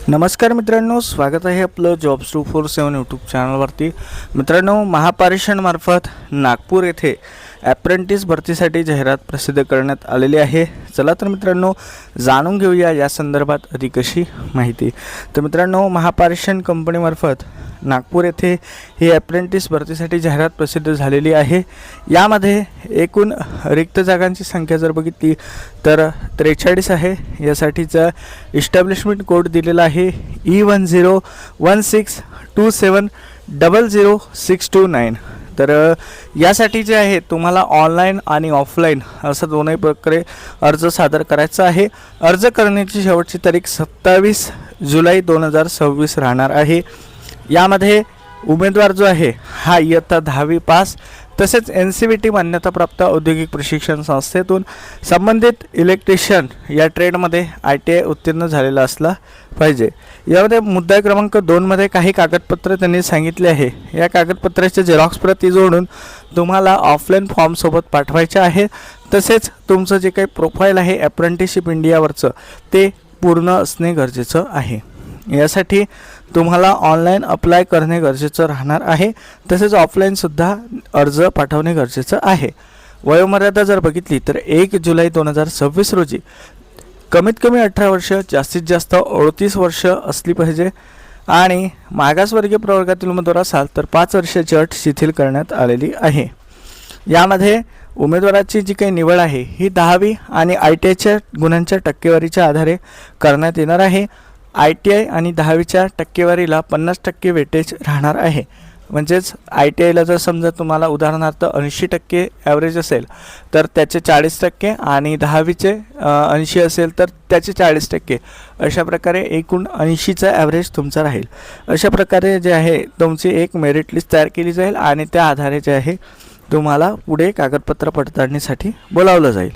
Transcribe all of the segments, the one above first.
नमस्कार मित्रांनो, स्वागत आहे आपलं जॉब्स 247 यूट्यूब चॅनलवरती। मित्रांनो, महापारेषणमार्फत नागपूर येथे ॲप्रेंटिस भरतीसाठी जाहिरात प्रसिद्ध करण्यात आलेली आहे। चला तर मित्रांनो, जाणून घेऊया या संदर्भात अधिक अशी माहिती। तर मित्रांनो, महापारेषण कंपनीमार्फत नागपूर येथे ही ॲप्रेंटिस भरतीसाठी जाहिरात प्रसिद्ध झालेली आहे। यामध्ये एकूण रिक्त जागांची संख्या जर बघितली तर 43 आहे। यासाठीचा इस्टॅब्लिशमेंट कोड दिलेला आहे E101627000629। तर यासाठी जे आहे तुम्हाला ऑनलाईन आणि ऑफलाईन असं दोन्ही प्रकारे अर्ज सादर करायचा आहे। अर्ज करण्याची शेवटची तारीख 27 जुलै 2026 राहणार आहे। यामध्ये उमेदवार जो आहे हा इयत्ता 10वी पास तसेच NCVT मान्यताप्राप्त औद्योगिक प्रशिक्षण संस्थेतून संबंधित इलेक्ट्रिशियन या ट्रेडमध्ये ITI उत्तीर्ण झालेला असला पाहिजे। यामध्ये मुद्दा क्रमांक 2 मध्ये काही कागदपत्र त्यांनी सांगितले आहे। या कागदपत्राचे झेरॉक्स प्रती जोडून तुम्हाला ऑफलाईन फॉर्म सोबत पाठवायचे आहे। तसेच तुमचं जे काही प्रोफाईल आहे अप्रेंटिसशिप इंडियावरचं ते पूर्ण असणे गरजेचं आहे। यासाठी तुम्हाला ऑनलाईन अप्लाय करणे गरजेचं राहणार आहे। तसेच ऑफलाईन सुद्धा अर्ज पाठवणे गरजेचं आहे। वयोमर्यादा जर बघितली तर 1 जुलै 2026 रोजी कमीत कमी 18 वर्ष जास्तीत जास्त 38 वर्ष असली पाहिजे आणि मागासवर्गीय प्रवर्गातील उमेदवार असाल तर 5 वर्षाची अट शिथिल करण्यात आलेली आहे। यामध्ये उमेदवाराची जी काही निवड आहे ही 10वी आणि ITIच्या गुणांच्या टक्केवारीच्या आधारे करण्यात येणार आहे। ITI आणि 10वीच्या टक्केवारीला 50% वेटेज राहणार आहे। म्हणजेच ITIला जर समजा तुम्हाला उदाहरणार्थ 80% ॲव्हरेज असेल तर त्याचे 40% आणि 10वीचे 80 असेल तर त्याचे 40%, अशा प्रकारे एकूण 80चा ॲव्हरेज तुमचा राहील। अशा प्रकारे जे आहे तुमची एक मेरिट लिस्ट तयार केली जाईल आणि त्या आधारे जे आहे तुम्हाला पुढे कागदपत्र पडताळणीसाठी बोलावलं जाईल।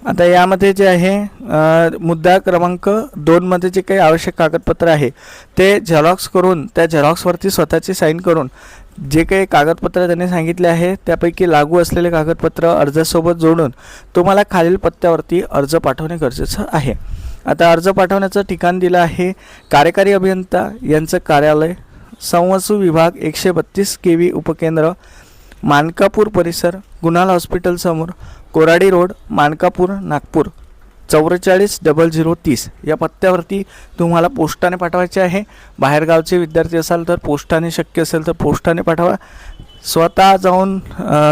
आता यामध्ये जे आहे मुद्दा क्रमांक 2 मध्ये जे काही आवश्यक कागदपत्र आहे ते झेरॉक्स करून त्या झेरॉक्सवरती स्वतःची साईन करून जे काही कागदपत्र त्यांनी सांगितले आहे त्यापैकी लागू असलेले कागदपत्र अर्जासोबत जोडून तुम्हाला खालील पत्त्यावरती अर्ज पाठवणे गरजेचं आहे। आता अर्ज पाठवण्याचं ठिकाण दिलं आहे कार्यकारी अभियंता यांचं कार्यालय, संवसू विभाग 132 KV उपकेंद्र, मानकापूर परिसर, गुणाल हॉस्पिटल समोर, कोराडी रोड, मानकापूर, नागपूर 440030 या पत्त्यावरती तुम्हाला पोस्टाने पाठवायचे आहे। बाहेरगावचे विद्यार्थी असाल तर पोस्टाने, शक्य असेल तर पोस्टाने पाठवा। स्वतः जाऊन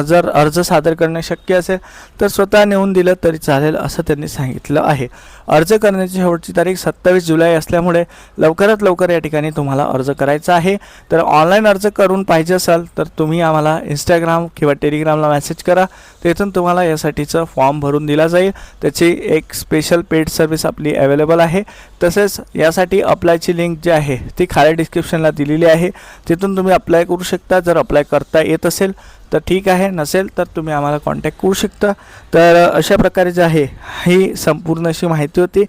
जर अर्ज सादर करणे शक्य असेल तर स्वतः नेऊन दिलं तरी चालेल असं त्यांनी सांगितलं आहे। अर्ज करण्याची शेवटची तारीख 27 जुलै असल्यामुळे लवकरात लवकर या ठिकाणी तुम्हाला अर्ज करायचा आहे। तर ऑनलाईन अर्ज करून पाहिजे असाल तर तुम्ही आम्हाला इंस्टाग्राम किंवा टेलिग्रामला मेसेज करा, तेथून तुम्हाला यासाठीचं फॉर्म भरून दिला जाईल। त्याची एक स्पेशल पेड सर्व्हिस आपली अवेलेबल आहे। तसेच यासाठी अप्लायची लिंक जी आहे ती खाली डिस्क्रिप्शनला दिलेली आहे, तिथून तुम्ही अप्लाय करू शकता। जर अप्लाय करता येत असेल तर ठीक आहे, नसेल तर तुम्ही आम्हाला कॉन्टॅक्ट करू शकता। तर अशा प्रकारे जे आहे ही संपूर्ण अशी माहिती होती।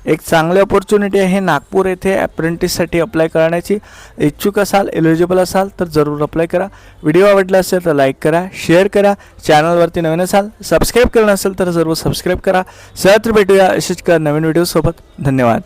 एक चांगली अपॉर्च्युनिटी आहे नागपूर येथे ॲप्रेंटिससाठी अप्लाय करण्याची। इच्छुक असाल, एलिजिबल असाल तर जरूर अप्लाय करा। व्हिडिओ आवडला असेल तर लाईक करा, शेअर करा। चॅनलवरती नवीन असाल, सबस्क्राईब केलं नसेल तर जरूर सबस्क्राईब करा। तर भेटूया अशीच नवीन व्हिडिओसोबत। धन्यवाद।